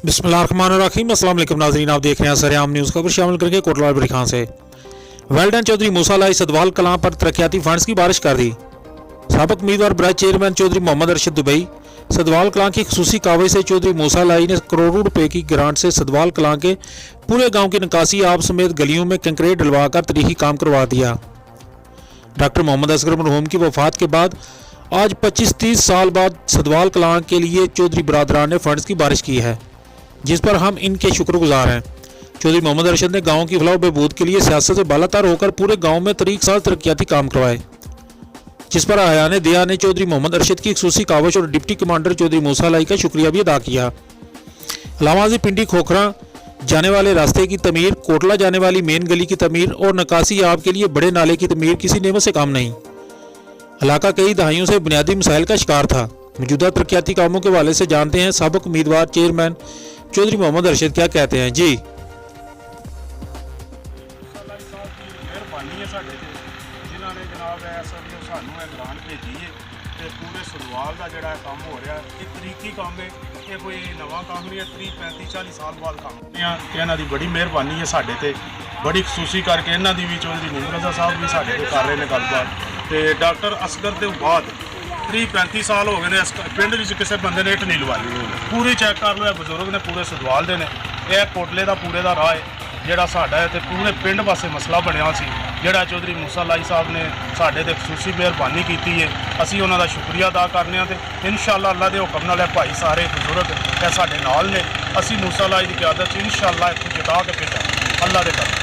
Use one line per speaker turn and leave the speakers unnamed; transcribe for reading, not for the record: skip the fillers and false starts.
बिस्मिल्लाहिर्रहमानिर्रहीम। अस्सलाम वालेकुम नाज़रीन, आप देख रहे हैं सरेआम न्यूज़। खबर शामिल करके कोटला बरी खां से। वेल्डन चौधरी मूसा लाई सदवाल कलां पर तरक्याती फंड्स की बारिश कर दी। साबिक उम्मीदवार बराए चेयरमैन चौधरी मोहम्मद अरशद दुबई सदवाल कलां की खसूसी कावज से चौधरी मूसा लाई ने करोड़ों रुपए की ग्रांट से सदवाल कलां के पूरे गांव की निकासी आब समेत गलियों में कंक्रीट डलवाकर तारीखी काम करवा दिया। डॉक्टर मोहम्मद असगर मरहूम की वफात के बाद आज 25-30 साल बाद सदवाल कलां के लिए चौधरी बरादरान ने फंड्स की बारिश की है, जिस पर हम इनके शुक्रगुजार हैं। चौधरी मोहम्मद अरशद ने गांव की फलाह बहबूद के लिए सियासत से बालातर होकर पूरे गांव में तरीक साज तरक्याती काम करवाए, जिस पर आयान दिया ने चौधरी मोहम्मद अरशद की खसूसी कावश और डिप्टी कमांडर चौधरी मूसा लाई का शुक्रिया भी अदा किया। लामाजी पिंडी खोखरा जाने वाले रास्ते की तमीर, कोटला जाने वाली मेन गली की तमीर और निकासी आब के लिए बड़े नाले की तमीर किसी नेमत से कम नहीं। इलाका कई दहाइयों से बुनियादी मसाइल का शिकार था। मौजूदा तरक्याती कामों के हवाले से जानते हैं साबिक उम्मीदवार चेयरमैन चौधरी मोहम्मद अरशद क्या कहते हैं। जी
जिन्होंने जनाब सानू ग्रांट भेजी है तो पूरे सदवाल का जोड़ा काम हो रहा है, ये तरीकी काम है, ये कोई नवा काम नहीं है। 30-35-40 साल बाद काम इन्हों की बड़ी मेहरबानी है साढ़े ते, बड़ी खसूसी करके इन्हों की भी चौधरी नीम रजा साहब भी साढ़े ते कर रहे हैं गलबात। तो डॉक्टर असगर के बाद 30-35 साल हो गए ने पिंड में किसी बंदे ने इट नहीं लवाई। पूरी चैक कर लो, बजुर्ग ने पूरे सदवाल के ने, यह कोटले का पूरे का राह है जोड़ा साडा है, तो पूरे पिंड वास्ते मसला बनया सी, जोड़ा चौधरी मूसा लाई साहब ने साढ़े ते खसूसी मेहरबानी की है। असी उन्हों का शुक्रिया अदा करने तो इंशाअल्लाह अल्लाह के हुक्म नाल भाई सारे बजुर्ग साढ़े नाल ने, असी मूसा लाई की क्यादत इंशाअल्लाह इत्थे जिता के भेजा अल्लाह के कर।